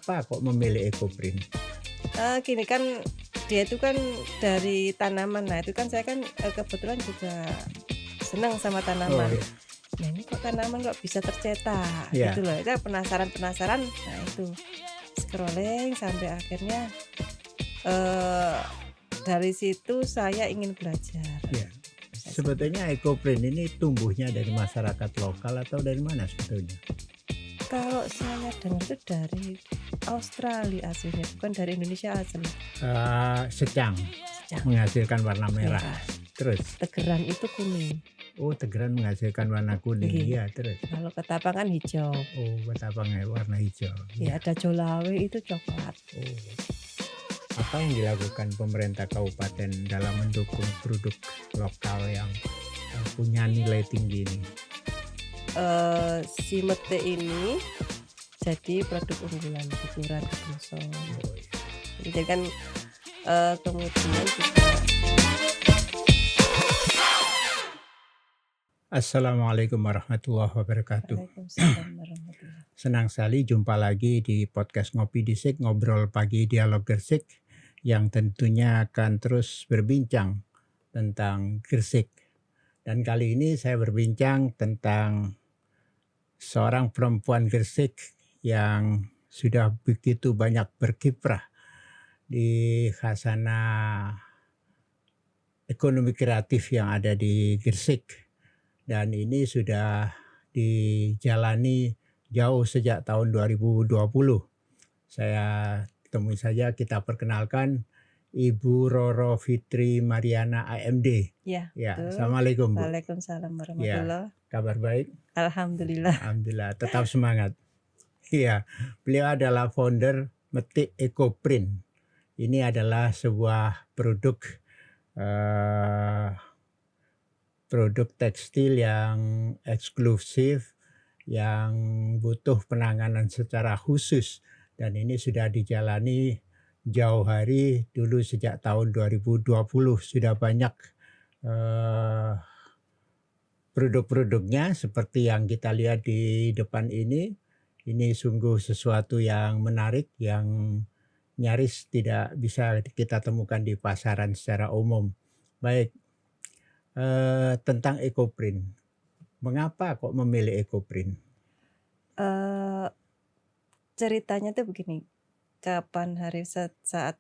Mengapa kok memilih EcoPrint? Gini kan, dia itu kan dari tanaman. Nah, itu kan saya kan, kebetulan juga senang sama Oh tanaman. iya. Nah, ini kok tanaman kok bisa tercetak Iya. gitu loh. Itu penasaran. Nah, itu scrolling sampai akhirnya dari situ saya ingin belajar. Iya. Bisa Sebetulnya EcoPrint ini tumbuhnya dari masyarakat lokal atau dari mana sebetulnya? Kalau saya dengar itu dari Australia aslinya, bukan dari Indonesia asli. Secang Secang. menghasilkan warna merah. Merah. Terus, Tegeran itu kuning. tegeran menghasilkan warna kuning. Nggih. Iya, terus. Kalau ketapang kan hijau. Ketapangnya warna hijau. Ya, ada jolawe itu coklat. Apa yang dilakukan pemerintah kabupaten dalam mendukung produk lokal yang punya nilai tinggi ini? Si mete ini jadi produk unggulan di Kelurahan Kedungso. Jadi kan kemudian juga. Assalamualaikum warahmatullahi wabarakatuh. Waalaikumsalam warahmatullahi. Senang sekali jumpa lagi di podcast Ngopi Disik, Ngobrol Pagi Dialog Gresik, yang tentunya akan terus berbincang tentang Gresik. Dan kali ini saya berbincang tentang seorang perempuan Gresik yang sudah begitu banyak berkiprah di khasanah ekonomi kreatif yang ada di Gresik. Dan ini sudah dijalani jauh sejak tahun 2020. Saya temui saja, kita perkenalkan Ibu Roro Fitri Mariana AMD. Ya, betul. Assalamualaikum, Bu. Waalaikumsalam warahmatullahi. Kabar baik? Alhamdulillah. Alhamdulillah, tetap semangat. Iya, beliau adalah founder Metik EcoPrint. Ini adalah sebuah produk produk tekstil yang eksklusif, yang butuh penanganan secara khusus, dan ini sudah dijalani jauh hari. Dulu sejak tahun 2020 sudah banyak produk-produknya seperti yang kita lihat di depan ini. Ini sungguh sesuatu yang menarik, yang nyaris tidak bisa kita temukan di pasaran secara umum. Baik, tentang EcoPrint. Mengapa kok memilih EcoPrint? Ceritanya tuh begini. Kapan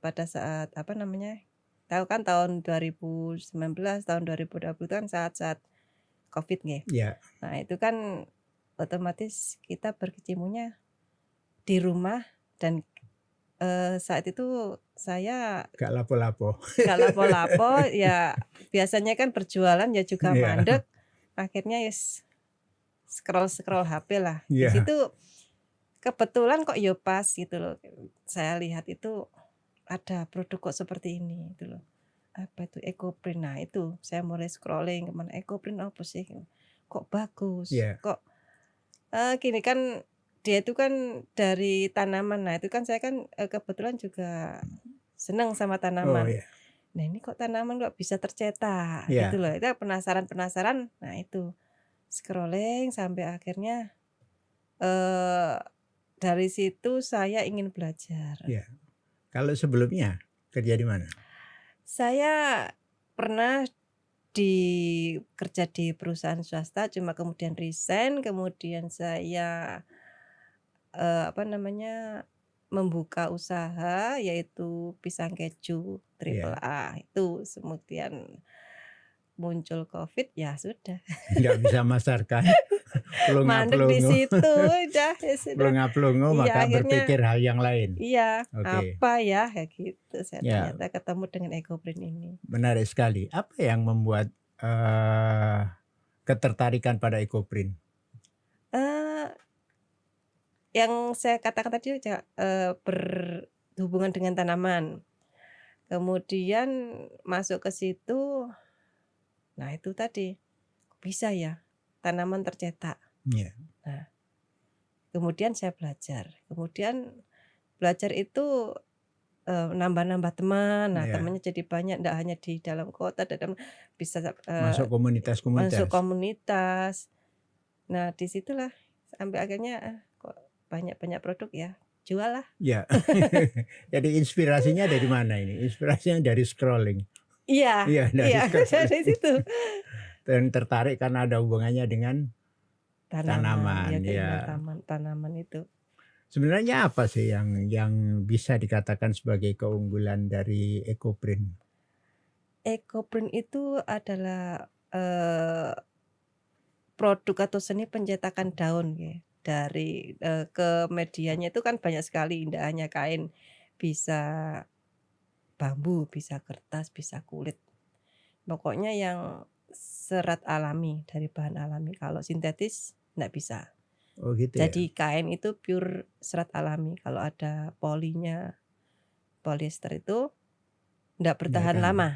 pada saat apa namanya? Tahu kan tahun 2019, tahun 2020 kan saat-saat Covid nggih. Ya. Nah, itu kan otomatis kita berkecimpungnya di rumah dan saat itu saya Gak lapo-lapo. ya biasanya kan berjualan ya juga Iya. mandek. Akhirnya scroll HP lah. Di Iya. situ kebetulan kok ya pas gitu loh. Saya lihat itu ada produk kok seperti ini gitu loh. Apa itu EcoPrint. Nah, itu saya mulai scrolling kemana, EcoPrint apa sih? Kok bagus? Iya. Kok gini kan, dia itu kan dari tanaman. Nah, itu kan saya kan kebetulan juga senang sama tanaman. Oh iya. Nah, ini kok tanaman kok bisa tercetak Iya. gitu loh. Itu penasaran. Nah, itu scrolling sampai akhirnya dari situ saya ingin belajar. Iya. Kalau sebelumnya kerja di mana? Saya pernah kerja di perusahaan swasta, cuma kemudian resign, kemudian saya membuka usaha yaitu pisang keju triple A. Itu kemudian muncul Covid, ya sudah. Nggak bisa masarkan. Mandek di situ udah, ya sudah. Pelongo, Iya, maka akhirnya berpikir hal yang lain. Iya, Oke. apa ya kayak gitu. Saya Ya. ternyata ketemu dengan EcoPrint ini. Menarik sekali. Apa yang membuat ketertarikan pada EcoPrint? Yang saya katakan tadi berhubungan dengan tanaman. Kemudian masuk ke situ, nah itu tadi bisa ya tanaman tercetak. Iya. Nah, kemudian saya belajar. Kemudian belajar itu nambah-nambah teman. Nah, Iya. temannya jadi banyak, tidak hanya di dalam kota, bisa Masuk komunitas-komunitas. masuk komunitas. Nah, disitulah sampai akhirnya kok banyak produk ya. jual lah. Ya. Jadi inspirasinya dari mana ini? Inspirasinya dari scrolling. Iya, Iya, dari iya scrolling. dari situ. Dan tertarik karena ada hubungannya dengan Tanaman, ya tanaman, ya. tanaman itu. Sebenarnya apa sih yang bisa dikatakan sebagai keunggulan dari Ecoprint? Ecoprint itu adalah produk atau seni pencetakan daun ya. Dari ke medianya itu kan banyak sekali, tidak hanya kain, bisa bambu, bisa kertas, bisa kulit. Pokoknya yang serat alami, dari bahan alami. Kalau sintetis nggak bisa. Oh gitu ya. Jadi kain itu pure serat alami. Kalau ada polinya, polyester itu nggak Nggak bertahan akan. lama.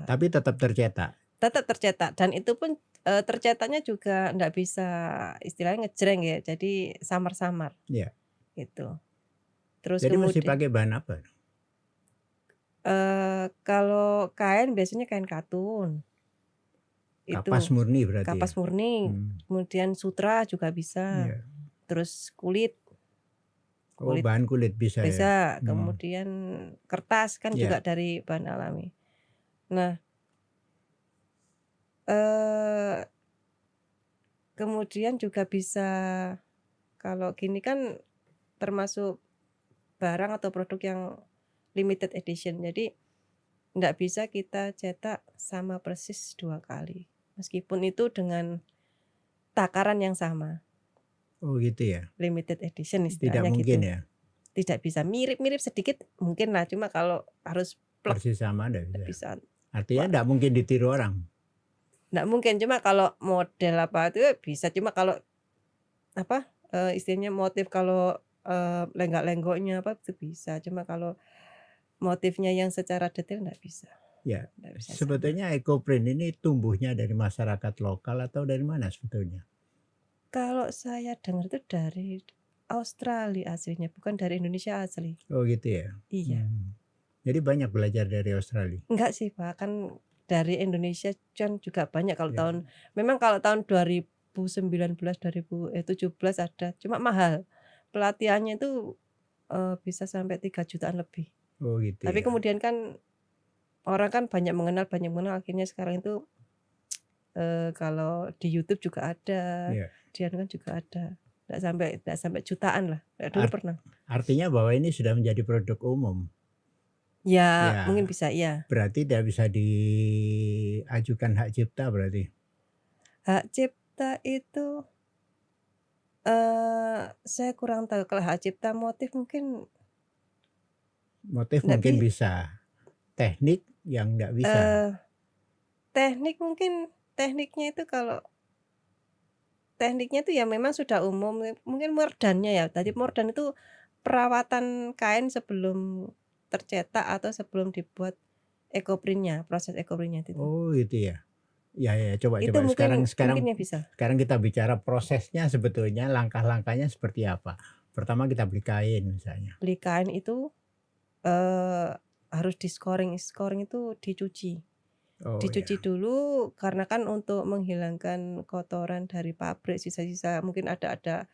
Tapi tetap tercetak. Tetap tercetak, dan itu pun tercetaknya juga nggak bisa istilahnya ngejreng ya. Jadi samar-samar Ya. gitu. Terus Jadi mesti kemudian pakai bahan apa? kalau kain biasanya kain katun. Kapas Itu murni berarti ya. kapas murni, kemudian sutra juga bisa. Iya. Terus kulit Oh, bahan kulit bisa ya. bisa, kemudian kertas kan juga Ya. dari bahan alami. Nah, kemudian juga bisa, kalau gini kan termasuk barang atau produk yang limited edition. Jadi nggak bisa kita cetak sama persis 2 kali. Meskipun itu dengan takaran yang sama. Oh gitu ya. Limited edition Tidak istilahnya mungkin gitu. ya. Tidak bisa, mirip-mirip sedikit mungkin lah, cuma kalau harus plek Persis sama nggak nggak bisa. bisa. Artinya nggak mungkin ditiru orang. Nggak mungkin, cuma kalau model apa itu bisa, cuma kalau apa istilahnya motif, kalau lenggak-lenggoknya apa itu bisa, cuma kalau motifnya yang secara detail nggak bisa. Ya. Nggak bisa sama. Sebetulnya Ecoprint ini tumbuhnya dari masyarakat lokal atau dari mana sebetulnya? Kalau saya dengar itu dari Australia aslinya, bukan dari Indonesia asli. Oh gitu ya. Iya. Jadi banyak belajar dari Australia. Enggak sih Pak, kan dari Indonesia kan juga banyak. Kalau Ya. memang kalau tahun 2019, 2017 ada, cuma mahal. Pelatihannya itu bisa sampai 3 jutaan lebih. Oh gitu Tapi ya. kemudian kan orang kan banyak mengenal, akhirnya sekarang itu kalau di YouTube juga ada, Ya. di anu kan juga ada. Nggak sampai jutaan lah. Dulu pernah. Artinya bahwa ini sudah menjadi produk umum. Ya, Ya. mungkin bisa, iya. Berarti tidak bisa diajukan hak cipta berarti. Hak cipta itu saya kurang tahu. Kalau hak cipta motif mungkin Motif nggak mungkin bisa. Teknik yang nggak bisa. Teknik mungkin, tekniknya itu kalau tekniknya itu ya memang sudah umum, mungkin mordannya ya. Tadi mordan itu perawatan kain sebelum tercetak atau sebelum dibuat ecoprintnya, proses ecoprintnya itu. Oh gitu ya. Ya coba Itu mungkin sekarang bisa. sekarang kita bicara prosesnya, sebetulnya langkah-langkahnya seperti apa. Pertama kita beli kain misalnya. Beli kain itu harus di-scoring itu dicuci. Oh Dicuci ya. dulu, karena kan untuk menghilangkan kotoran dari pabrik, sisa-sisa mungkin ada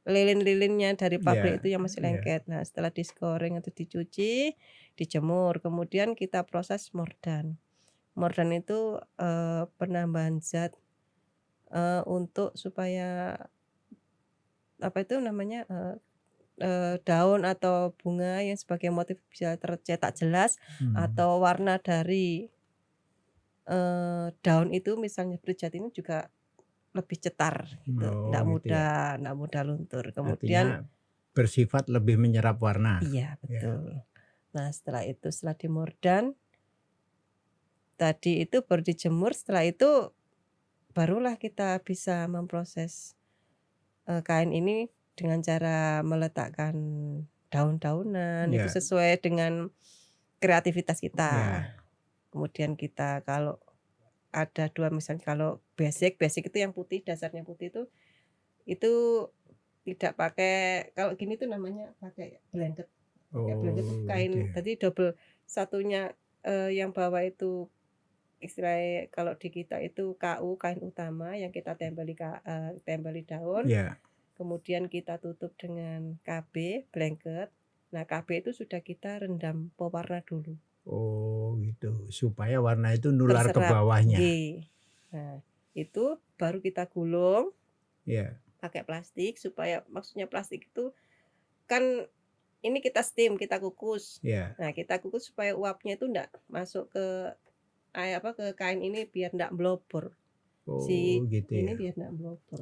lilin-lilinnya dari pabrik itu yang masih lengket. Nah, setelah di-scoring itu dicuci, dijemur, kemudian kita proses mordan. Mordan itu penambahan zat untuk supaya apa itu namanya daun atau bunga yang sebagai motif bisa tercetak jelas, atau warna dari daun itu misalnya Brigat ini juga lebih cetar gitu, Oh nggak gitu ya. mudah luntur. Artinya Kemudian bersifat lebih menyerap warna. iya Ya. betul. Nah setelah dimordan, tadi itu baru dijemur, setelah itu barulah kita bisa memproses kain ini dengan cara meletakkan daun-daunan, itu Ya. sesuai dengan kreativitas kita. Ya. Kemudian kita kalau ada 2, misalnya kalau basic itu yang putih, dasarnya putih itu tidak pakai, kalau gini tuh namanya pakai blanket. Pakai blanket itu kain, Gitu ya. tadi double, satunya yang bawah itu istilahnya kalau di kita itu KU, kain utama yang kita tempeli daun. Ya. kemudian kita tutup dengan KB blanket. Nah, KB itu sudah kita rendam pewarna dulu. Oh gitu, supaya warna itu nular ke Terserap. bawahnya. Nggih. Nah, itu baru kita gulung Ya, pakai plastik supaya maksudnya plastik itu kan ini kita steam, kita kukus. ya. Nah, kita kukus supaya uapnya itu enggak masuk ke ke kain ini biar enggak blobor. Oh Si gitu ini ya. biar enggak blobor.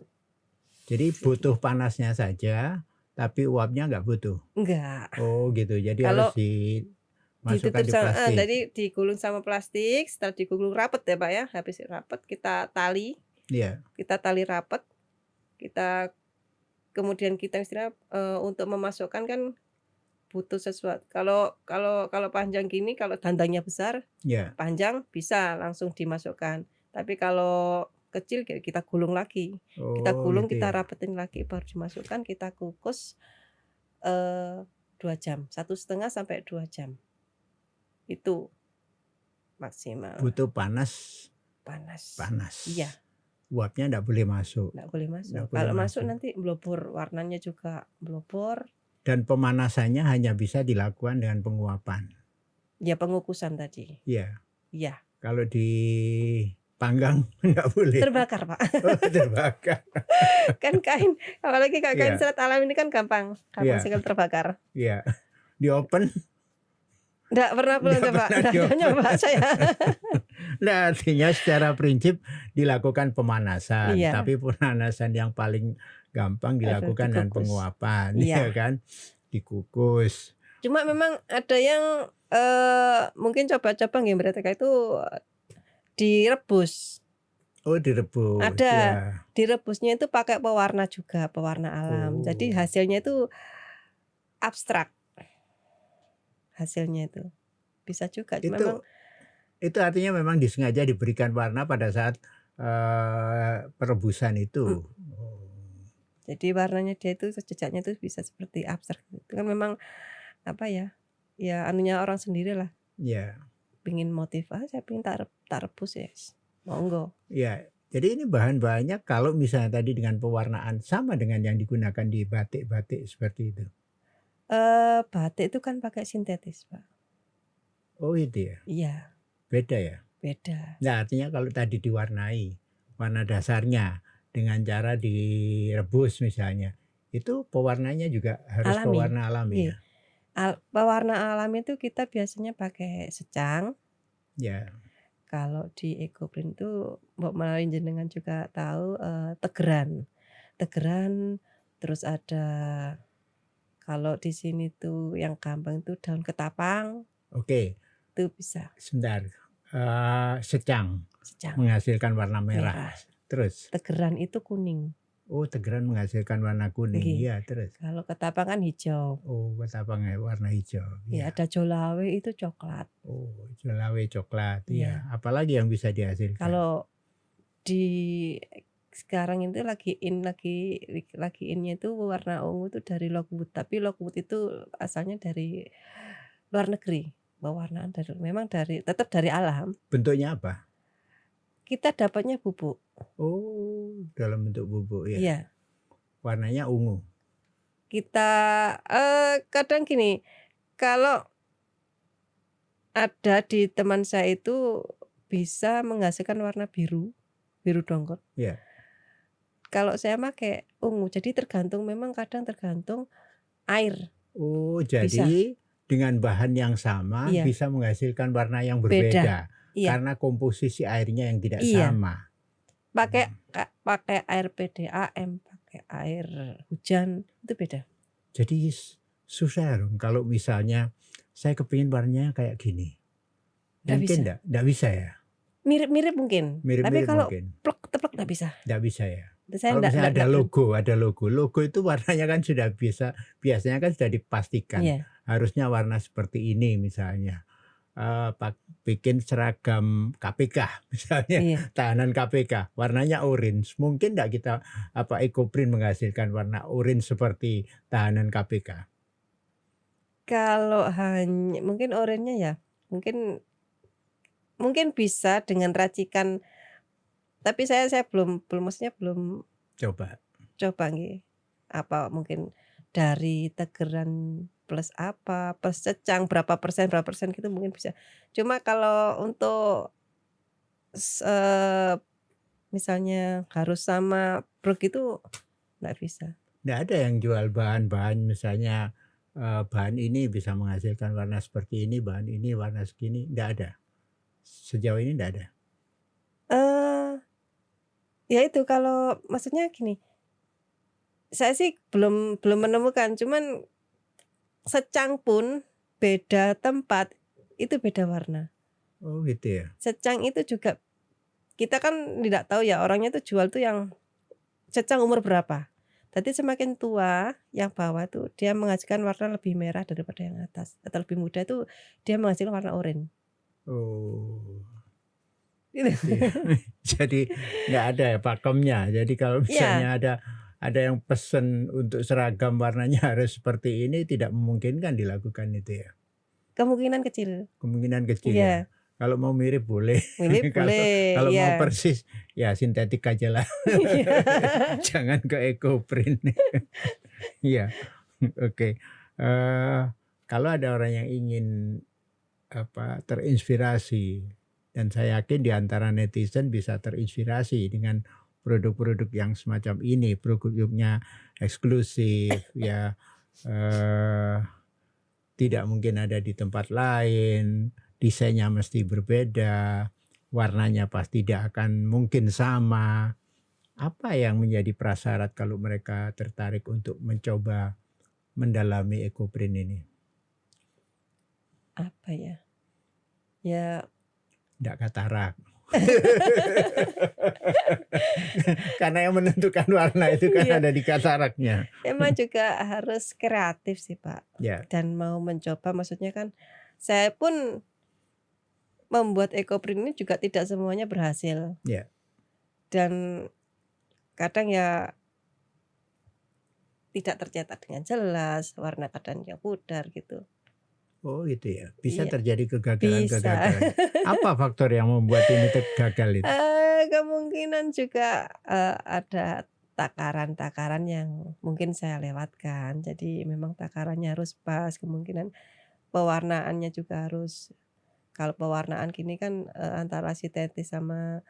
Jadi butuh panasnya saja, tapi uapnya nggak butuh. Enggak. Oh gitu, jadi Kalau harus dimasukkan ditutup di sama plastik. tadi digulung sama plastik, setelah digulung rapet ya Pak ya, habis rapet kita tali. Iya. Kita tali rapet, kita kemudian kita istilahnya untuk memasukkan kan butuh sesuatu. Kalau panjang gini, kalau dandangnya besar, Ya. panjang bisa langsung dimasukkan. Tapi kalau kecil kita gulung lagi. Kita Oh gulung, gitu kita ya. rapetin lagi baru dimasukkan, kita kukus 2 jam, 1,5 sampai 2 jam. Itu maksimal. Butuh panas. Panas. Iya. Uapnya nggak boleh masuk. Nggak boleh masuk. Nggak boleh Kalau masuk masuk. nanti blobor, warnanya juga blobor. Dan pemanasannya hanya bisa dilakukan dengan penguapan. Ya pengukusan tadi. Iya. Iya. Kalau dipanggang nggak boleh. Terbakar Pak. Oh, terbakar. Kan kain, apalagi kalau kain Iya. serat alam ini kan gampang Iya. sekali terbakar. Iya. Di open. Nggak pernah belum Nggak coba, pernah nggak diopen. nyoba saya. Nah, artinya secara prinsip dilakukan pemanasan, Iya. tapi pemanasan yang paling gampang dilakukan dengan Dikukus. penguapan, Iya. ya kan? Dikukus. Cuma memang ada yang mungkin coba-coba nggih mereka itu direbus. Oh, direbus. Ada. Ya. Direbusnya itu pakai pewarna juga, pewarna alam. Jadi Oh. hasilnya itu abstrak. Hasilnya itu. Bisa juga. Memang Itu artinya memang disengaja diberikan warna pada saat perebusan itu. Oh. Jadi warnanya dia itu jejaknya itu bisa seperti abstrak. Itu kan memang apa ya? Ya anunya orang sendirilah. Ya. Pengin motif, saya pengen tak rebus ya. Monggo. Ya. Jadi ini bahan-bahannya kalau misalnya tadi dengan pewarnaan sama dengan yang digunakan di batik-batik seperti itu. Batik itu kan pakai sintetis, Pak. Oh itu ya? Iya. Beda ya? Beda. Nah, artinya kalau tadi diwarnai, warna dasarnya dengan cara direbus misalnya, itu pewarnanya juga harus Alami. pewarna alami ya? Pewarna alami itu kita biasanya pakai secang. Ya. Kalau di EcoPrint itu mbok menawi jenengan juga tahu tegeran. Tegeran, terus ada kalau di sini tuh yang gampang itu daun ketapang. Oke. Itu bisa. Sebentar. Secang Secang. menghasilkan warna merah. Terus? Tegeran itu kuning. Oh, tegeran menghasilkan warna kuning. Iya, terus? Kalau ketapang kan hijau. Oh, ketapang warna hijau. Ya, ada jolawe itu coklat. Oh, jolawe coklat. Iya. Iya. Apalagi yang bisa dihasilkan? Kalau di sekarang itu lagi innya itu warna ungu itu dari Lockwood, tapi Lockwood itu asalnya dari luar negeri. Pewarnaan tetap dari alam. Bentuknya apa? Kita dapatnya bubuk. Oh, dalam bentuk bubuk ya. Iya. Warnanya ungu. Kita kadang gini, kalau ada di teman saya itu bisa menghasilkan warna biru dongkot. Iya. Kalau saya pakai ungu, jadi kadang tergantung air. Oh, jadi Bisa. dengan bahan yang sama Iya. bisa menghasilkan warna yang berbeda. Iya. Karena komposisi airnya yang tidak Iya. sama. Pakai air PDAM, pakai air hujan itu beda. Jadi susah dong kalau misalnya saya kepingin warnanya kayak gini. Mungkin enggak bisa ya? Mirip-mirip mungkin. Tapi kalau plek-teplek enggak bisa. Enggak bisa ya. Saya kalau misalnya ada logo itu warnanya kan sudah biasanya kan sudah dipastikan. Iya. Harusnya warna seperti ini misalnya. Bikin seragam KPK misalnya. Iya. Tahanan KPK warnanya orange, mungkin enggak kita EcoPrint menghasilkan warna orange seperti tahanan KPK? Kalau hanya mungkin oranye ya, mungkin bisa dengan racikan, tapi saya belum maksudnya belum coba nggih. apa mungkin dari tegeran plus apa, plus cecang berapa persen gitu mungkin bisa. Cuma kalau untuk misalnya harus sama bruk itu nggak bisa. Nggak ada yang jual bahan-bahan misalnya, bahan ini bisa menghasilkan warna seperti ini, bahan ini warna segini, nggak ada? Sejauh ini nggak ada? Eee, ya itu kalau maksudnya gini, saya sih belum belum menemukan, cuman secang pun beda tempat, itu beda warna. Oh gitu ya? Secang itu juga kita kan tidak tahu ya orangnya tuh jual tuh yang secang umur berapa. Jadi semakin tua yang bawah tuh dia menghasilkan warna lebih merah daripada yang atas, atau lebih muda itu dia menghasilkan warna oranye. Oh, Gitu. gitu ya. Jadi nggak ada ya pakemnya. Jadi kalau Iya, misalnya ada yang pesen untuk seragam warnanya harus seperti ini, tidak memungkinkan dilakukan itu ya? kemungkinan kecil. Kemungkinan kecil ya? Iya, Kalau mau mirip boleh, milih kalau boleh, kalau mau iya. persis ya sintetik aja lah. Iya. Jangan ke ekoprint. Iya, oke. Kalau ada orang yang ingin terinspirasi, dan saya yakin di antara netizen bisa terinspirasi dengan produk-produk yang semacam ini, produknya eksklusif ya, eee, tidak mungkin ada di tempat lain, desainnya mesti berbeda, warnanya pasti tidak akan mungkin sama. Apa yang menjadi prasyarat kalau mereka tertarik untuk mencoba mendalami ekoprint ini? Apa ya, ya Nggak katarak. Karena yang menentukan warna itu kan iya, ada di kataraknya. emang juga harus kreatif sih, Pak, Ya, dan mau mencoba maksudnya kan saya pun membuat ekoprint ini juga tidak semuanya berhasil ya. dan kadang ya tidak tercetak dengan jelas, warna kadang yang pudar gitu. Oh gitu ya. Bisa Iya, terjadi bisa. kegagalan-kegagalan. Apa faktor yang membuat ini gagal itu? Kemungkinan juga, ada takaran-takaran yang mungkin saya lewatkan. Jadi memang takarannya harus pas, kemungkinan pewarnaannya juga harus kalau pewarnaan gini kan, antara sintetis sama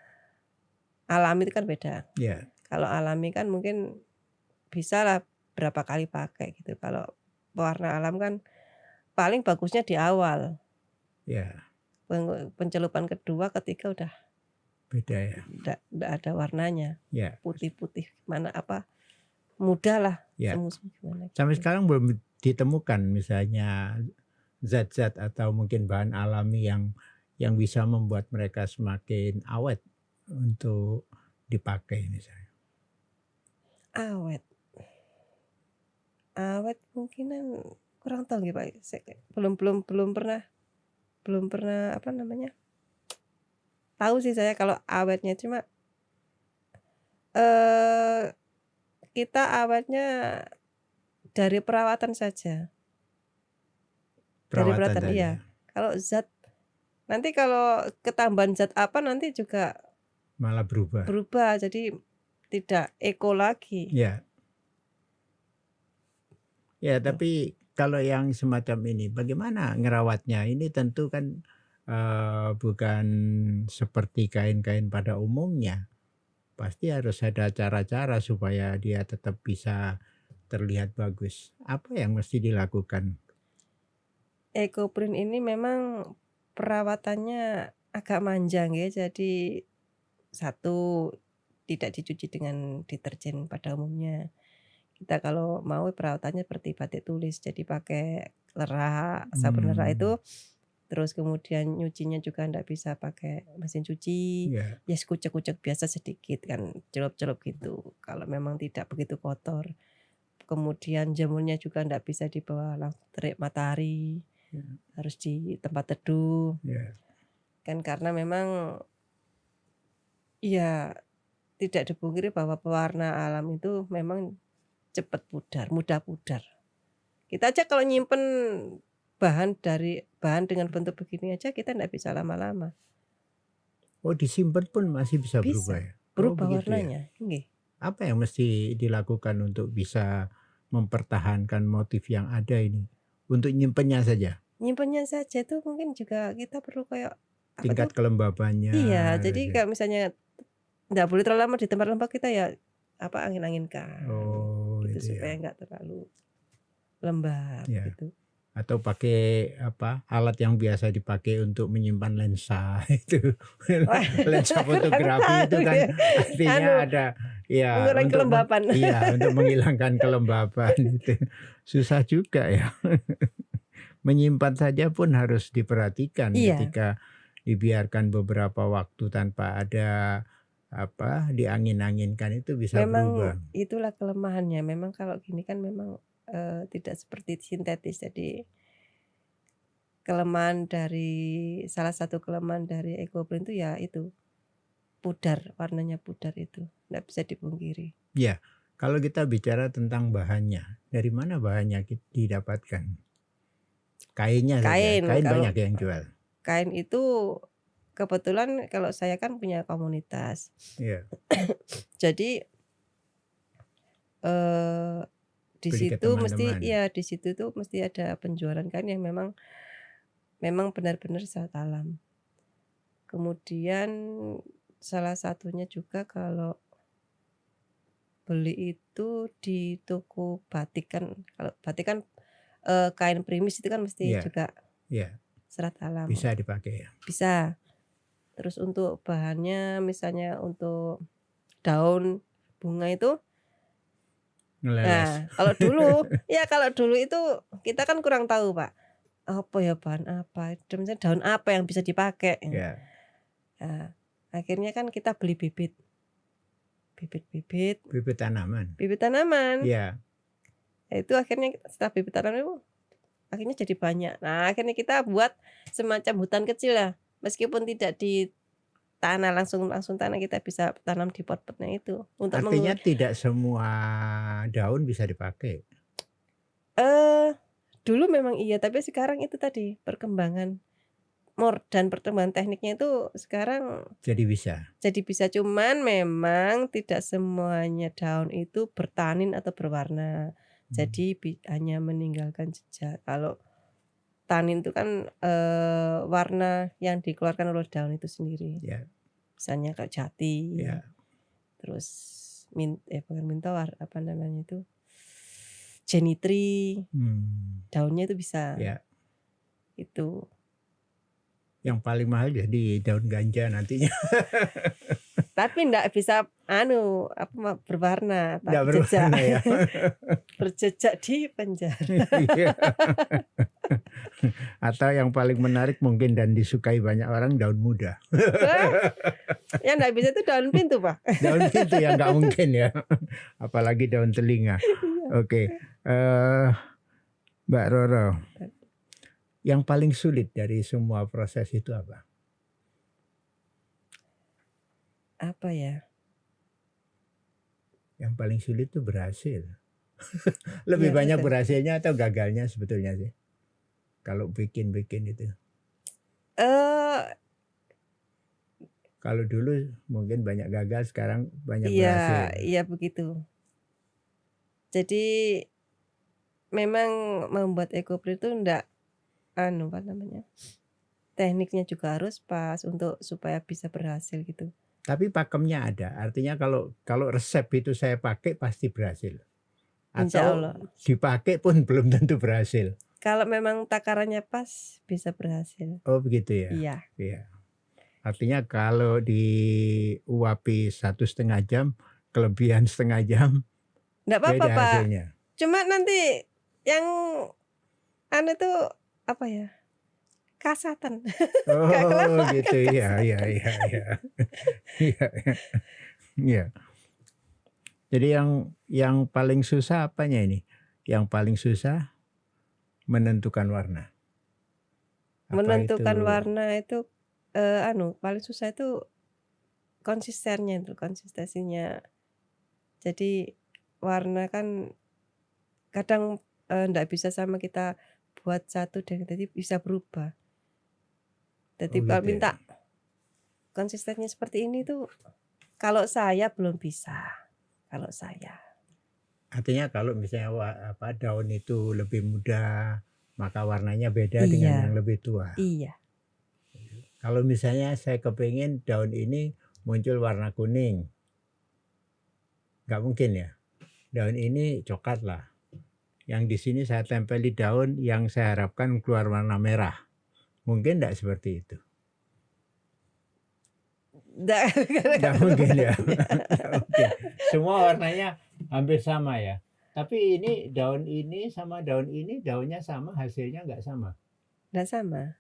alami itu kan beda. Ya, Kalau alami kan mungkin bisalah berapa kali pakai gitu. Kalau pewarna alam kan paling bagusnya di awal, ya, pencelupan kedua, ketiga udah beda ya. nggak ada warnanya, Ya, putih-putih mana apa, mudahlah, ya. semu-semu gimana Sampai gitu. sekarang belum ditemukan misalnya zat-zat atau mungkin bahan alami yang bisa membuat mereka semakin awet untuk dipakai misalnya. Awet awet kemungkinan kurang tahu nggih Pak, belum belum belum pernah apa namanya, tahu sih saya kalau awetnya cuma, eee, kita awetnya dari perawatan saja, dari Perawatan perawatan saja, iya. Kalau zat nanti kalau ketambahan zat apa nanti juga malah berubah. berubah jadi tidak eko lagi, Ya, ya gitu. tapi kalau yang semacam ini bagaimana ngerawatnya? Ini tentu kan, bukan seperti kain-kain pada umumnya. Pasti harus ada cara-cara supaya dia tetap bisa terlihat bagus. Apa yang mesti dilakukan? Ekoprint ini memang perawatannya agak manjang ya, jadi satu, tidak dicuci dengan deterjen pada umumnya. Kita kalau mau perawatannya seperti batik tulis, jadi pakai lera, sabun lera Hmm, itu, terus kemudian nyucinya juga ndak bisa pakai mesin cuci, ya, ya kucek-kucek biasa sedikit kan, celup-celup gitu, kalau memang tidak begitu kotor. Kemudian jemurnya juga ndak bisa di bawah terik matahari, ya, harus di tempat teduh, ya. kan karena memang ya tidak dipungkiri bahwa pewarna alam itu memang cepat pudar, mudah pudar. Kita aja kalau nyimpen bahan dengan bentuk begini aja kita ndak bisa lama-lama, Oh disimpan pun masih bisa berubah bisa ya? Oh berubah begitu ya? warnanya, nggih. Apa yang mesti dilakukan untuk bisa mempertahankan motif yang ada ini? Untuk nyimpennya saja, Nyimpennya saja tuh mungkin juga kita perlu kayak apa tuh? tingkat kelembabannya Iya, jadi saja. kayak misalnya nggak boleh terlalu lama di tempat lembab, kita ya angin-anginkan Oh, gitu itu supaya ya. nggak terlalu lembab Ya. gitu. Atau pakai alat yang biasa dipakai untuk menyimpan lensa itu. Wah, Lensa kurang fotografi itu tahu kan ya. artinya Anu, ada ya mengurangi kelembapan. untuk menghilangkan kelembaban itu. Susah juga ya. Menyimpan saja pun harus diperhatikan Iya, ketika dibiarkan beberapa waktu tanpa ada diangin-anginkan itu bisa memang berubah. itulah kelemahannya. Memang kalau gini kan memang tidak seperti sintetis. Jadi salah satu kelemahan dari ekoprint itu ya itu pudar, warnanya pudar itu. Nggak bisa dipungkiri. Ya, kalau kita bicara tentang bahannya, dari mana bahannya didapatkan? Kainnya saja, Kain, kain kalau banyak yang jual. kain itu kebetulan kalau saya kan punya komunitas. Iya, Jadi eh di beli ke situ teman-teman. di situ tuh mesti ada penjualan kain yang memang benar-benar saat alam. Kemudian salah satunya juga kalau beli itu di toko batik kan, kalau batik kan kain primis itu kan mesti Iya, juga iya, serat alam. bisa dipakai ya. Bisa. Terus untuk bahannya misalnya untuk daun bunga itu, Ngeleles. nah kalau dulu itu kita kan kurang tahu Pak, apa ya bahan apa, misalnya daun apa yang bisa dipakai. Ya, Nah, akhirnya kan kita beli bibit bibit tanaman. tanaman. Iya, Nah, itu akhirnya setelah bibit tanaman itu akhirnya jadi banyak. Nah, akhirnya kita buat semacam hutan kecil lah. Meskipun tidak di tanah langsung tanah, kita bisa tanam di pot-potnya itu untuk artinya tidak semua daun bisa dipakai. dulu memang iya, tapi sekarang itu tadi perkembangan dan perkembangan tekniknya itu sekarang Jadi bisa. jadi bisa, cuman memang tidak semuanya daun itu bertanin atau berwarna. Jadi hanya meninggalkan jejak. Kalau tanin itu kan warna yang dikeluarkan oleh daun itu sendiri. Ya, Misalnya kayak jati, ya. terus bukan minta apa namanya itu, jenitri, daunnya itu bisa. Ya. Itu. Yang paling mahal jadi daun ganja nantinya. Tapi ndak bisa berwarna, Nggak tapi jejak. berwarna ya. Berjejak di penjara. Iya. Atau yang paling menarik mungkin dan disukai banyak orang, daun muda. Yang ndak bisa itu daun pintu, Pak. Daun pintu yang nggak mungkin ya. Apalagi daun telinga. Oke. Mbak Roro, yang paling sulit dari semua proses itu apa? Apa ya? Yang paling sulit itu berhasil. Lebih Iya, banyak betul. berhasilnya atau gagalnya sebetulnya sih? Kalau bikin itu. Kalau dulu mungkin banyak gagal, sekarang banyak berhasil. Iya begitu. Jadi memang membuat ekoprint itu ndak tekniknya juga harus pas supaya bisa berhasil gitu. Tapi pakemnya ada, artinya kalau resep itu saya pakai pasti berhasil. Insya Atau Allah. dipakai pun belum tentu berhasil. Kalau memang takarannya pas bisa berhasil. Oh begitu ya? Iya. Iya. Artinya kalau diuapi 1,5 jam, kelebihan setengah jam, Nggak apa-apa beda Pak. hasilnya. Cuma nanti yang itu apa ya? Kasatan. Oh gitu kan ya. Iya. Jadi yang paling susah apanya ini? Yang paling susah menentukan warna. Menentukan warna itu paling susah itu konsistensinya. Jadi warna kan kadang nggak bisa sama kita buat satu dan jadi bisa berubah. Jadi kalau minta konsistennya seperti ini tuh kalau saya belum bisa. Kalau saya. Artinya kalau misalnya daun itu lebih muda, maka warnanya beda dengan Iya, yang lebih tua. iya. Kalau misalnya saya kepingin daun ini muncul warna kuning, nggak mungkin ya. Daun ini coklat lah. Yang di sini saya tempeli daun yang saya harapkan keluar warna merah. Mungkin nggak seperti itu? Nggak mungkin ya. Nggak mungkin. Semua warnanya hampir sama ya. Tapi ini daun ini sama daun ini daunnya sama, hasilnya nggak sama. Nggak sama.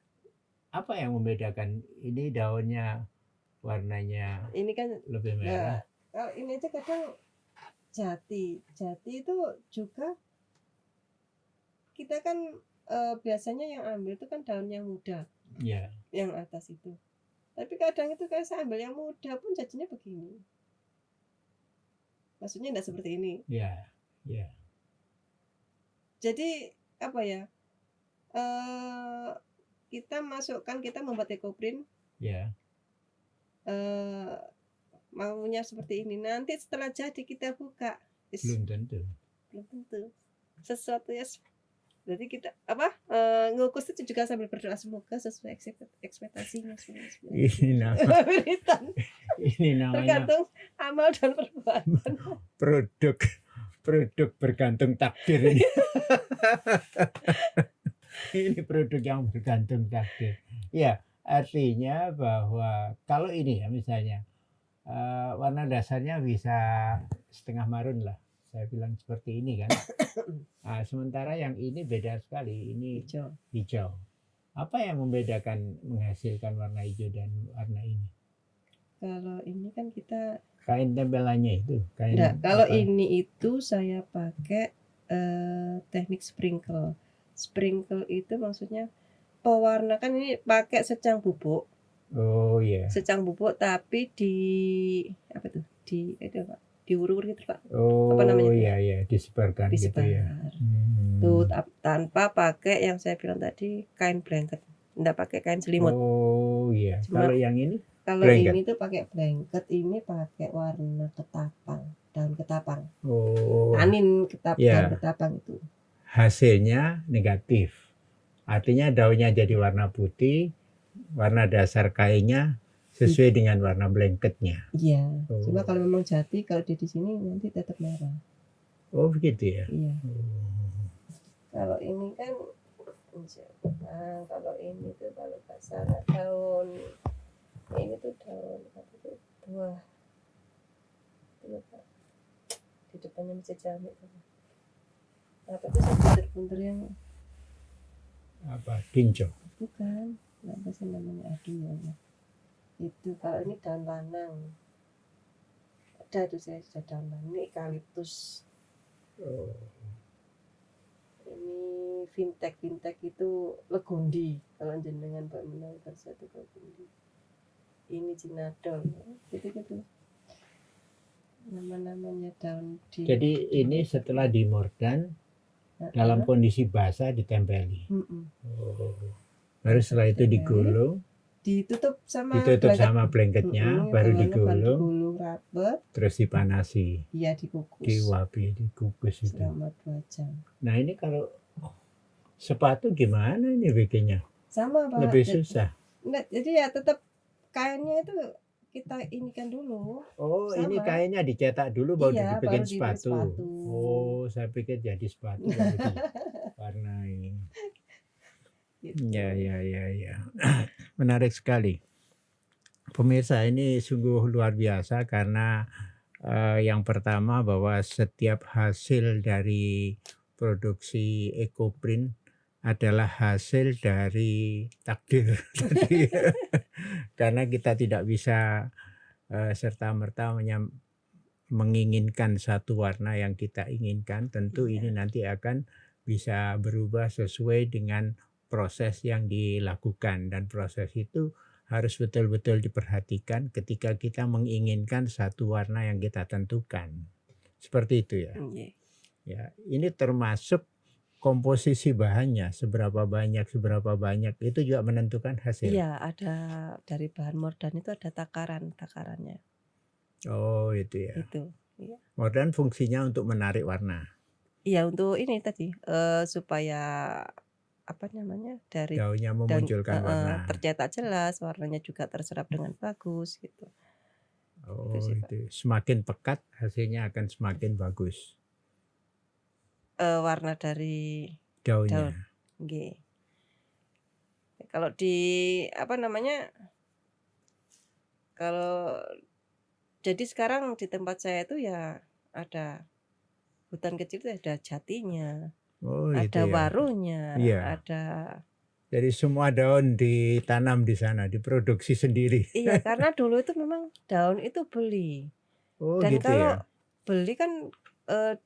Apa yang membedakan ini daunnya warnanya Ini kan lebih merah? kalau ini aja kadang jati itu juga kita kan biasanya yang ambil itu kan daun yang muda, Ya, yang atas itu. Tapi kadang itu kayak saya ambil yang muda pun jadinya begini. Maksudnya enggak seperti ini. ya, ya. Jadi apa ya? Kita membuat ekoprint, Ya. maunya seperti ini. Nanti setelah jadi kita buka, Belum tentu. belum tentu. Sesuatu ya. Jadi kita ngukus itu juga sambil berdoa semoga sesuai ekspektasinya semua. Ini namanya Tergantung amal dan perbuatan. produk bergantung takdir ini. Ini produk yang bergantung takdir. Ya, artinya bahwa kalau ini ya misalnya warna dasarnya bisa setengah marun lah. Saya bilang seperti ini kan. Nah, sementara yang ini beda sekali. Ini hijau. Apa yang membedakan menghasilkan warna hijau dan warna ini? Kalau ini kan kita Kain tempelannya itu. Kalau ini itu saya pakai teknik sprinkle. Sprinkle itu maksudnya pewarna, kan ini pakai secang bubuk. Oh iya. Secang bubuk tapi diurur gitu Pak. Oh Apa namanya? iya, disebarkan gitu ya. Tuh tanpa pakai yang saya bilang tadi kain blanket, enggak pakai kain selimut. Oh iya. Kalau yang ini? Kalau ini tuh pakai blanket, ini pakai warna ketapang, daun ketapang. Oh. Tanin daun ketapang itu. Hasilnya negatif. Artinya daunnya jadi warna putih, warna dasar kainnya sesuai dengan warna blanketnya. Iya. Cuma kalau memang jati, kalau di sini nanti tetap merah. Oh begitu ya. Iya. Kalau ini kan, kalau ini tuh kalau nggak salah daun ini tuh daun buah. Di depannya masjid Jami. Apa tuh bunter-bunter yang Ginjo? Bukan. Apa sih namanya? Aduh ya. Itu kalau ini daun lanang. Ada tuh saya sudah daun lanang. Ini eukaliptus. Ini fintech itu legondi. Kalau jenengan Pak Menang satu legondi. Ini cinadol. Gitu. Nama-namanya daun di. Jadi ini setelah dimordan dalam kondisi basah ditempeli. Baru setelah itu digulung. Ditutup sama blanketnya, baru digulung, rapet, terus dipanasi. Iya, dikukus. Dikukus itu. Selama 2 jam. Nah ini kalau sepatu gimana ini bikinnya? Sama Pak. Lebih susah. Enggak, jadi ya tetap kainnya itu kita inikan dulu. Oh, sama. Ini kainnya dicetak dulu baru dibikin sepatu. Oh, saya pikir jadi sepatu warna ini. Gitu. Ya. Menarik sekali. Pemirsa, ini sungguh luar biasa karena yang pertama bahwa setiap hasil dari produksi ekoprint adalah hasil dari takdir. Karena kita tidak bisa serta-merta menginginkan satu warna yang kita inginkan. Tentu ini nanti akan bisa berubah sesuai dengan proses yang dilakukan, dan proses itu harus betul-betul diperhatikan ketika kita menginginkan satu warna yang kita tentukan. Seperti itu ya. Ya, ini termasuk komposisi bahannya, seberapa banyak itu juga menentukan hasil. Iya, ada dari bahan mordan itu ada takarannya. Oh, itu ya. Itu. Iya. Modern fungsinya untuk menarik warna. Iya, untuk ini tadi, supaya apa namanya, dari Daunnya daun memunculkan warna. tercetak jelas, warnanya juga terserap dengan bagus gitu. Itu Oh, sih, Pak. itu. Semakin pekat hasilnya akan semakin bagus Warna dari daun. daunnya. Nggih. Kalau di apa namanya, kalau jadi sekarang di tempat saya itu ya ada hutan kecil itu ada jatinya, Oh, itu ada ya. warunya, Iya. ada Jadi semua daun ditanam di sana, diproduksi sendiri. iya, karena dulu itu memang daun itu beli. Oh, Dan gitu ya. kalau beli kan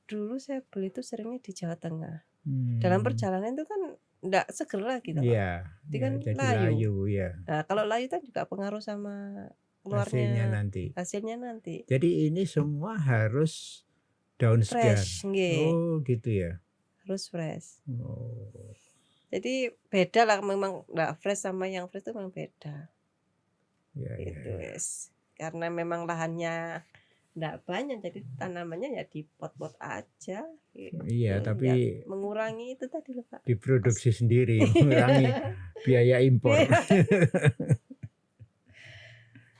dulu saya beli itu seringnya di Jawa Tengah. Dalam perjalanan itu kan enggak seger lagi toh, Pak. Iya, Itu ya, kan jadi layu. layu ya. Nah, kalau layu kan juga pengaruh sama Hasilnya keluarnya nanti. hasilnya nanti. Jadi ini semua harus daun segar. Fresh, nggih. Oh, gitu ya. Harus fresh. Oh. Jadi beda lah memang enggak fresh sama yang fresh itu memang beda. Ya, ya, Itu ya. wes. Karena memang lahannya enggak banyak jadi tanamannya ya di pot-pot aja gitu. Iya, Ya, tapi mengurangi itu tadi loh, Pak. diproduksi sendiri, mengurangi biaya impor.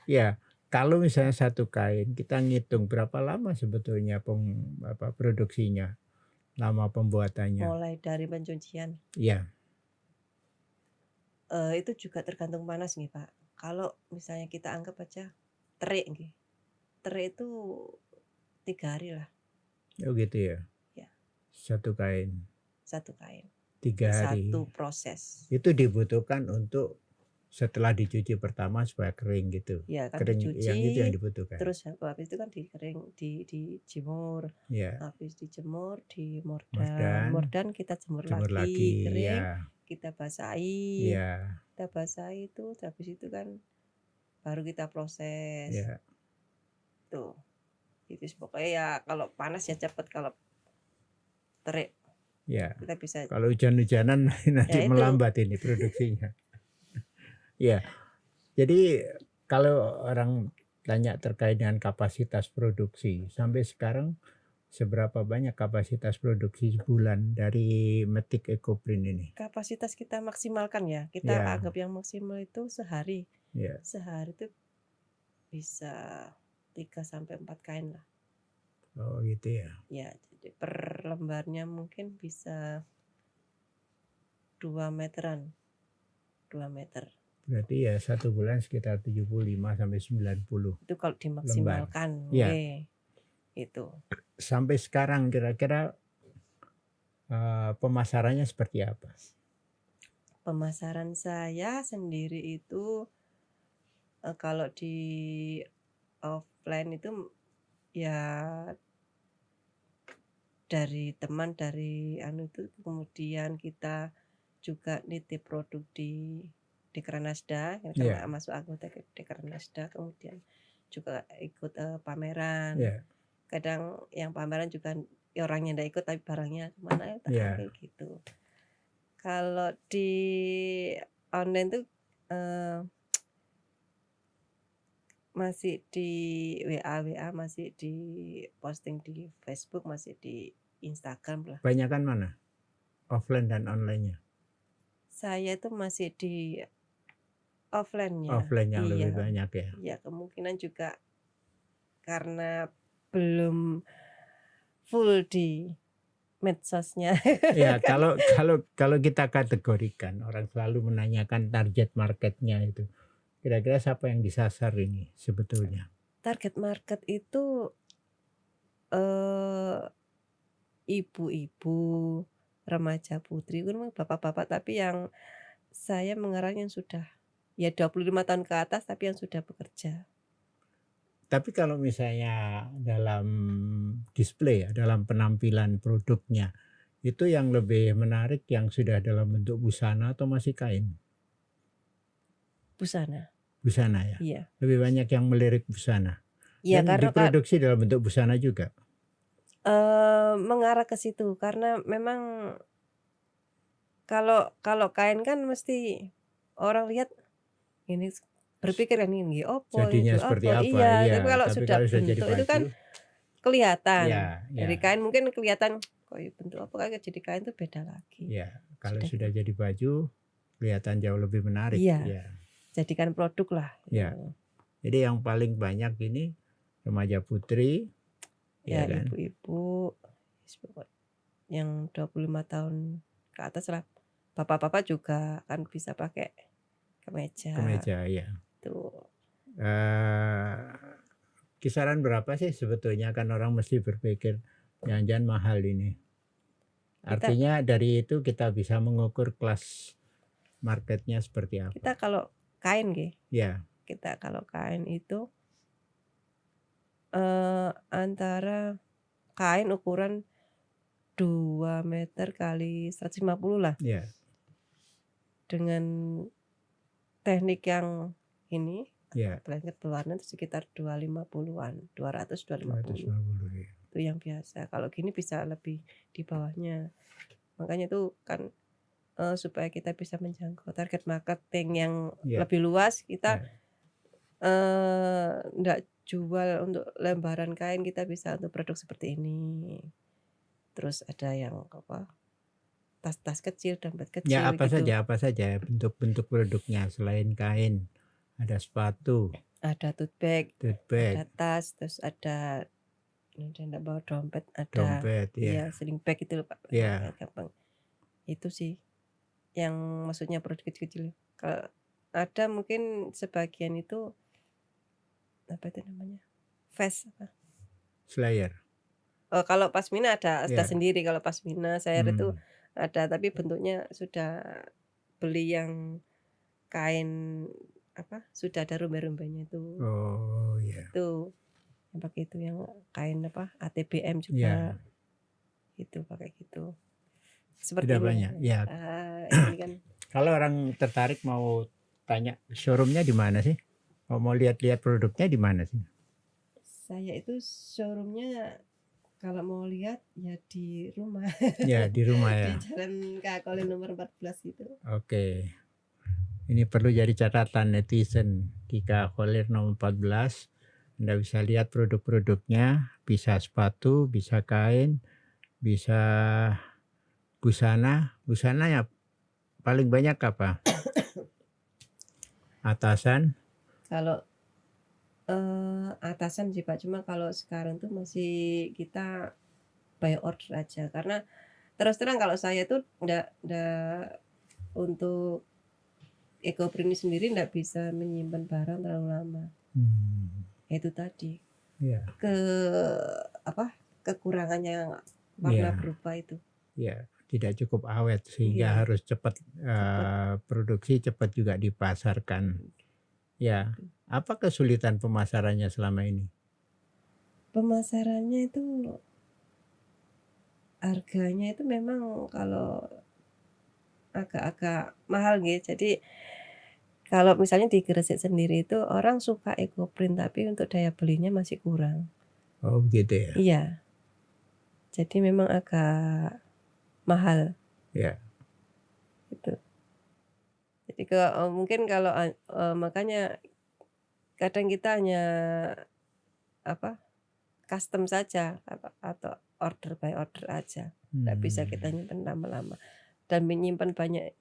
Ya, kalau misalnya satu kain kita ngitung berapa lama sebetulnya produksinya, lama pembuatannya. Mulai dari pencucian. Iya. Itu juga tergantung panas nih, Pak. Kalau misalnya kita anggap aja terik nggih. Terik itu 3 hari lah. Oh, gitu ya. Ya. Satu kain. Satu kain. 3 hari. Satu proses. Itu dibutuhkan untuk setelah dicuci pertama supaya kering gitu. Ya, kan Kering dicuci, yang itu yang dibutuhkan. terus habis itu kan dijemur. Ya. Habis dijemur, mordan kita jemur lagi, kering, ya. kita basahi. Ya. Kita basahi itu, habis itu kan baru kita proses. Ya. Tuh. Itu pokoknya ya kalau panas ya cepat, kalau terik Ya. kita bisa. Kalau hujan-hujanan nanti Ya, itu. melambat ini produksinya. Ya. Jadi kalau orang tanya terkait dengan kapasitas produksi, sampai sekarang seberapa banyak kapasitas produksi sebulan dari metik EcoPrint ini? Kapasitas kita maksimalkan ya. Kita Ya. anggap yang maksimal itu sehari. Ya. Sehari itu bisa 3 sampai 4 kain lah. Oh, gitu ya. Ya, jadi per lembarnya mungkin bisa 2 meteran. 2 meter. Berarti ya 1 bulan sekitar 75 sampai 90. Itu kalau dimaksimalkan. Ya. Itu. Sampai sekarang kira-kira pemasarannya seperti apa? Pemasaran saya sendiri itu kalau di offline itu ya dari teman, dari itu kemudian kita juga nitip produk di Dekranasda, karena masuk anggota Dekranasda, kemudian juga ikut pameran. Ya. Kadang yang pameran juga orangnya enggak ikut tapi barangnya kemana tak ambil gitu. Kalau di online tuh masih di WA, masih di posting di Facebook, masih di Instagram lah. Banyakan mana? Offline dan online-nya? Saya itu masih di offline-nya. Offline yang lebih banyak ya. Iya, kemungkinan juga karena belum full di medsosnya. Ya, kalau kita kategorikan, orang selalu menanyakan target marketnya itu. Kira-kira siapa yang disasar ini sebetulnya? Target market itu ibu-ibu, remaja putri, bapak-bapak, tapi yang saya mengarahnya sudah ya 25 tahun ke atas tapi yang sudah bekerja. Tapi kalau misalnya dalam display ya, dalam penampilan produknya, itu yang lebih menarik yang sudah dalam bentuk busana atau masih kain? Busana. Busana ya? Iya. Lebih banyak yang melirik busana? Iya, dan karena diproduksi dalam bentuk busana juga? Mengarah ke situ karena memang kalau kain kan mesti orang lihat ini berpikir ini opo jadinya itu seperti apa. apa? Iya, Iya, tapi kalau sudah jadi bentuk itu kan kelihatan. Ya, Dari ya, kain mungkin kelihatan, kok ya bentuk apa kayak jadi kain itu beda lagi. ya. Kalau Sudah sudah gitu. jadi baju kelihatan jauh lebih menarik. Iya, Ya, jadikan produk lah. ya. Jadi yang paling banyak ini remaja putri, Ya ya kan? ibu-ibu yang 25 tahun ke atas lah. Bapak-bapak juga kan bisa pakai kemeja. Kemeja, ya. Tuh. Kisaran berapa sih sebetulnya kan orang mesti berpikir jangan-jangan mahal ini. Kita Artinya dari itu kita bisa mengukur kelas marketnya seperti kita apa. kalau kain nggih, Ya, kita kalau kain itu antara kain ukuran 2 meter kali 150 lah. ya. Dengan teknik yang ini, Ya, blanket berwarna itu sekitar 250-an, 200, 250. 250 ya. Itu yang biasa. Kalau gini bisa lebih di bawahnya. Makanya itu kan supaya kita bisa menjangkau target marketing yang Ya, lebih luas, kita ya. ndak jual untuk lembaran kain, kita bisa untuk produk seperti ini. Terus ada yang apa, tas-tas kecil, dompet Ya, kecil gitu. apa saja bentuk-bentuk produknya selain kain. Ada sepatu, Ada tote bag, tote ada bag, tas, terus ada ndak bawa dompet, ada dompet, iya ya. sling bag itu loh Pak, Ya, gampang. Itu sih yang maksudnya produk kecil-kecil. Kalau ada mungkin sebagian itu apa itu namanya? Vest apa? slayer. Oh, kalau pasmina ada Ya. sendiri, kalau pasmina saya itu Hmm. ada, tapi bentuknya sudah beli yang kain apa, sudah ada rumbai-rumbainya itu. Oh, ya. Itu yang pakai itu yang kain apa, ATBM Ya. juga. Itu pakai gitu. Seperti Tidak ini. banyak. Ya. Ini kan Kalau orang tertarik mau tanya showroomnya di mana sih? Mau lihat-lihat produknya di mana sih? saya itu showroomnya kalau mau lihat ya di rumah. Ya, di rumah Di ya. Jalan Kakole nomor 14 itu. Oke. Ini perlu jadi catatan netizen. Kika Kholir nomor 14. Anda bisa lihat produk-produknya, bisa sepatu, bisa kain, bisa busana. Busana ya paling banyak apa? Atasan. Kalau atasan sih Pak, cuma kalau sekarang tuh masih kita by order aja, karena terus terang kalau saya tuh ndak untuk EcoPrint sendiri ndak bisa menyimpan barang terlalu lama. Itu tadi Ya. apa, kekurangannya warna Ya. berubah itu. Ya, tidak cukup awet sehingga Iya. harus cepat produksi, cepat juga dipasarkan. Ya, apa kesulitan pemasarannya selama ini? Pemasarannya itu harganya itu memang kalau agak-agak mahal gitu. Jadi kalau misalnya di Gresik sendiri itu orang suka EcoPrint, tapi untuk daya belinya masih kurang. Oh, gitu ya. Iya. Jadi memang agak mahal. Ya. Gitu. Jadi mungkin kalau makanya kadang kita hanya apa, custom saja atau order by order aja. Nggak bisa kita nyimpen lama-lama. Dan menyimpan banyak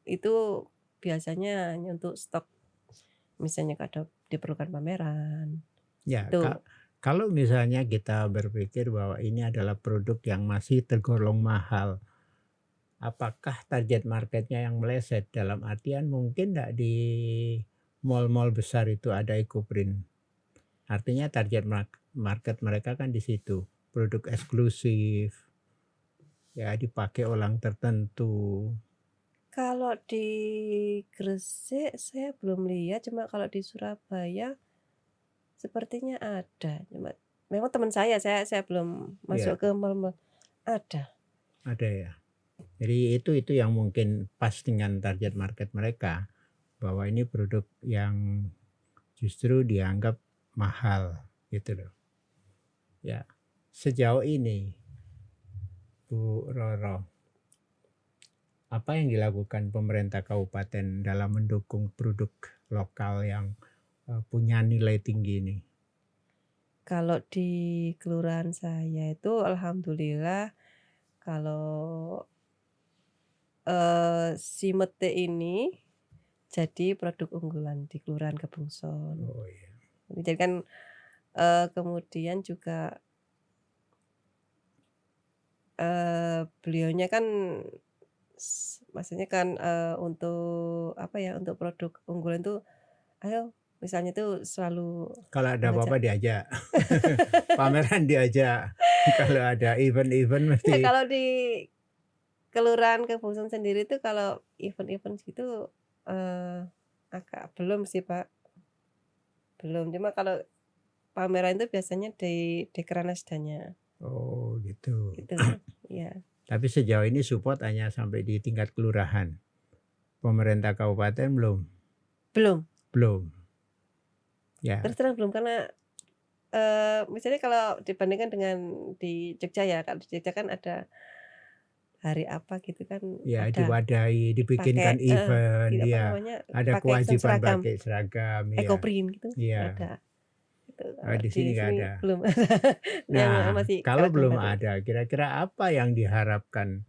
itu biasanya hanya untuk stok, misalnya kalau diperlukan pameran. Ya, Itu kalau misalnya kita berpikir bahwa ini adalah produk yang masih tergolong mahal, apakah target marketnya yang meleset? Dalam artian mungkin tidak di mall-mall besar itu ada EcoPrint. Artinya target market mereka kan di situ, produk eksklusif, ya dipakai orang tertentu. kalau di Gresik saya belum lihat, cuma kalau di Surabaya sepertinya ada. Cuma memang teman saya belum masuk ke mall-mall. Ada. Ada ya. Jadi itu yang mungkin pas dengan target market mereka, bahwa ini produk yang justru dianggap mahal gitu loh. Ya, sejauh ini Bu Roro, apa yang dilakukan pemerintah kabupaten dalam mendukung produk lokal yang punya nilai tinggi ini? Kalau di kelurahan saya itu alhamdulillah kalau, si mete ini jadi produk unggulan di Kelurahan Kebungson. Oh iya. Jadi kan, kemudian juga, beliaunya kan maksudnya kan, untuk apa ya, untuk produk unggulan tuh, ayo misalnya tuh selalu Kalau ada mengajak apa-apa diajak, pameran diajak, kalau ada event-event ya mesti kalau di Kelurahan Kebungson sendiri tuh kalau event-event gitu, agak belum sih, Pak, belum. Cuma kalau pameran itu biasanya di Dekranasdanya, oh gitu. gitu. Iya. Tapi sejauh ini support hanya sampai di tingkat kelurahan. Pemerintah kabupaten belum? Belum, Belum. Ya, terus terang belum karena, misalnya kalau dibandingkan dengan di Jogja ya, kalau di Jogja kan ada hari apa gitu kan ya ada diwadahi, pakai dibikinkan event, gitu apa ya. namanya, Ada pakai kewajiban seragam pakai seragam, ya. ekoprint gitu, Iya. ada. Gitu, Oh, kalau di di sini nggak sini ada. belum ada, yang Nah, masih kalau keraton belum baru. ada, kira-kira apa yang diharapkan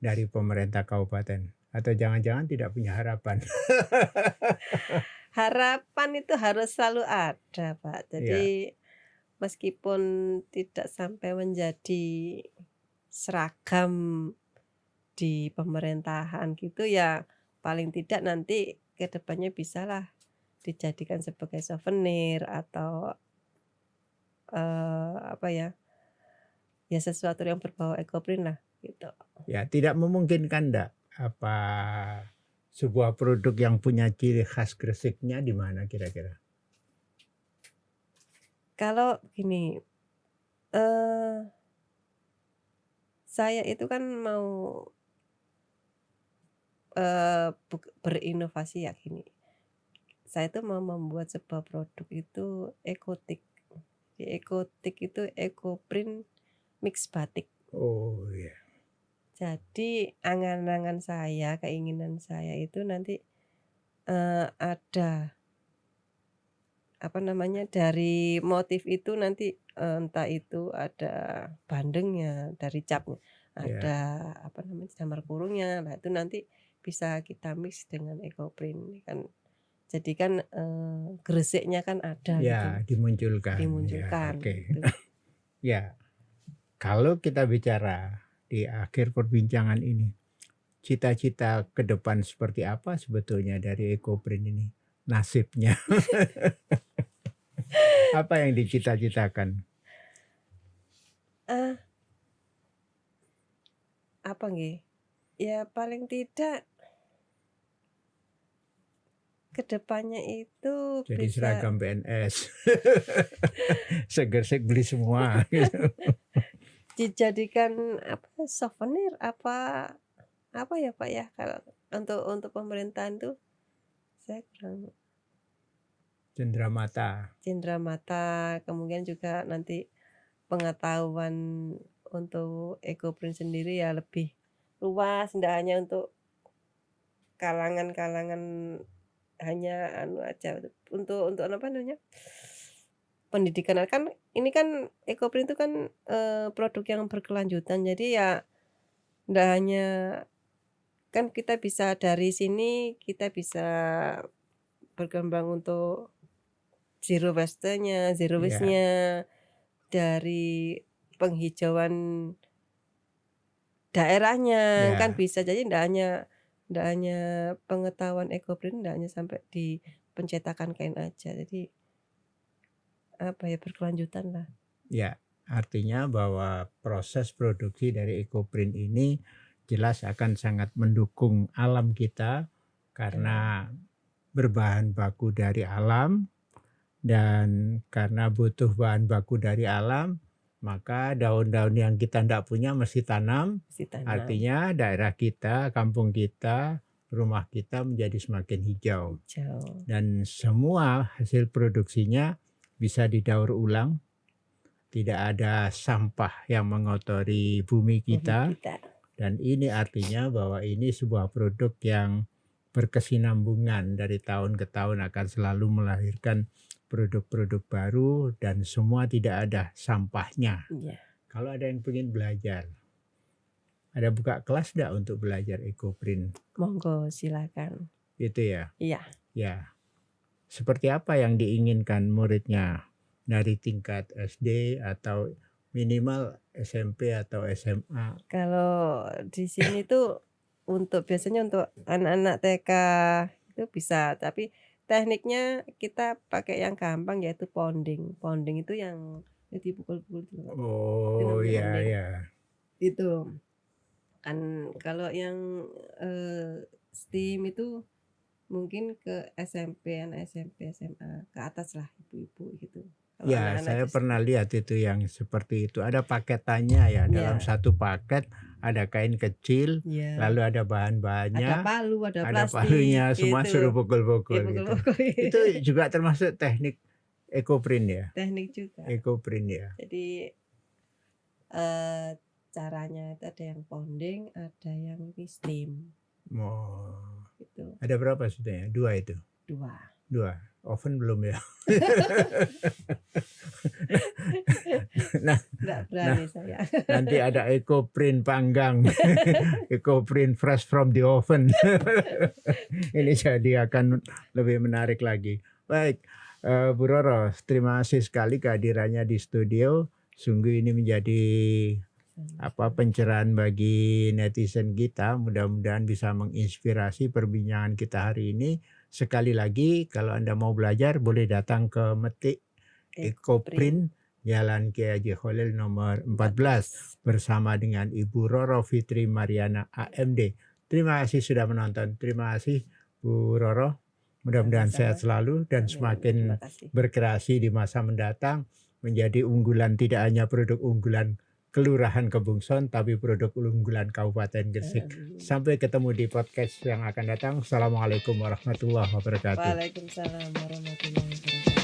dari pemerintah kabupaten? Atau jangan-jangan tidak punya harapan? Harapan itu harus selalu ada, Pak. Iya, Jadi meskipun tidak sampai menjadi seragam di pemerintahan gitu ya, paling tidak nanti ke depannya bisalah dijadikan sebagai souvenir atau, apa ya, ya sesuatu yang berbau ekoprint lah, gitu. ya tidak memungkinkan enggak apa sebuah produk yang punya ciri khas Gresiknya di mana kira-kira? Kalau gini, eee, saya itu kan mau, berinovasi ya gini, saya itu mau membuat sebuah produk itu ekotik. Di ekotik itu ekoprint mix batik. Oh iya, Jadi angan-angan saya, keinginan saya itu nanti, ada, apa namanya, dari motif itu nanti, entah itu ada bandengnya, dari capnya, ada, ya, apa namanya, jamur kurungnya. Nah, itu nanti bisa kita mix dengan ekoprint kan. Jadi kan, greseknya kan ada gitu, ya dimunculkan, ya dimunculkan oke. gitu. Ya, kalau kita bicara di akhir perbincangan ini, cita-cita ke depan seperti apa sebetulnya dari EcoPrint ini? Nasibnya, apa yang dicita-citakan? Ah, apa nggih, ya paling tidak ke depannya itu Jadi bisa seragam PNS, segersek beli semua gitu. dijadikan apa, souvenir apa ya, Pak, ya, kalau untuk pemerintahan tuh saya kurang Cenderamata, cenderamata, kemudian juga nanti pengetahuan untuk ekoprint sendiri ya lebih luas, ndak hanya untuk kalangan-kalangan hanya anu aja, untuk apa namanya, pendidikan. Kan ini kan ekoprint itu kan, produk yang berkelanjutan, jadi ya ndak hanya kan kita bisa dari sini kita bisa berkembang untuk zero waste-nya, zero ya, waste-nya, dari penghijauan daerahnya, kan ya, bisa. Jadi ndak hanya pengetahuan ekoprint, ndak hanya sampai di pencetakan kain aja. Jadi apa ya, berkelanjutan lah. ya. Artinya bahwa proses produksi dari EcoPrint ini jelas akan sangat mendukung alam kita Betul. karena berbahan baku dari alam. Dan karena butuh bahan baku dari alam, maka daun-daun yang kita tidak punya mesti tanam. Mesti tanam, Artinya daerah kita, kampung kita, rumah kita menjadi semakin hijau. hijau, Dan semua hasil produksinya bisa didaur ulang. Tidak ada sampah yang mengotori bumi bumi kita. kita. Dan ini artinya bahwa ini sebuah produk yang berkesinambungan dari tahun ke tahun akan selalu melahirkan produk-produk baru dan semua tidak ada sampahnya. Iya. Kalau ada yang pengen belajar, ada buka kelas enggak untuk belajar EcoPrint? Monggo silakan. Gitu ya. Iya. Ya. Seperti apa yang diinginkan muridnya dari tingkat SD atau minimal SMP atau SMA? Kalau di sini tuh biasanya untuk anak-anak TK itu bisa, tapi tekniknya kita pakai yang gampang yaitu pounding. Pounding itu yang dipukul-pukul itu Pak. Itu Oh namanya ya pounding. ya. Itu. Kan kalau yang STEAM itu mungkin ke SMP, anak SMP, SMA, ke atas lah ibu-ibu gitu. Kalau Ya, anak-anak saya di sini. pernah lihat itu yang seperti itu. Ada paketannya ya, dalam Ya. satu paket ada kain kecil, Ya. lalu ada Ada bahan-bahannya, palu, ada ada plastik palunya, semua gitu. suruh Ya, pukul-pukul gitu. pukul-pukul. Itu juga termasuk teknik EcoPrint ya? Teknik juga. EcoPrint ya. Jadi caranya itu ada yang pounding, ada yang steam. Oh. Gitu. Ada berapa sebetulnya? 2 itu? 2. Oven belum ya? Nggak berani saya. Nanti ada EcoPrint panggang, EcoPrint fresh from the oven. Ini jadi akan lebih menarik lagi. Baik, Bu Roro, terima kasih sekali kehadirannya di studio. Sungguh ini menjadi pencerahan bagi netizen kita. Mudah-mudahan bisa menginspirasi perbincangan kita hari ini. Sekali lagi, kalau Anda mau belajar boleh datang ke Metik EcoPrint Jalan Kiai Haji Khalil nomor 14 bersama dengan Ibu Roro Fitri Mariana AMD. Terima kasih sudah menonton. Terima kasih Bu Roro. Mudah-mudahan sehat selalu dan semakin berkreasi di masa mendatang, menjadi unggulan, tidak hanya produk unggulan Kelurahan Kebungson, tapi produk unggulan Kabupaten Gresik. Sampai ketemu di podcast yang akan datang. Assalamualaikum warahmatullahi wabarakatuh. Waalaikumsalam warahmatullahi wabarakatuh.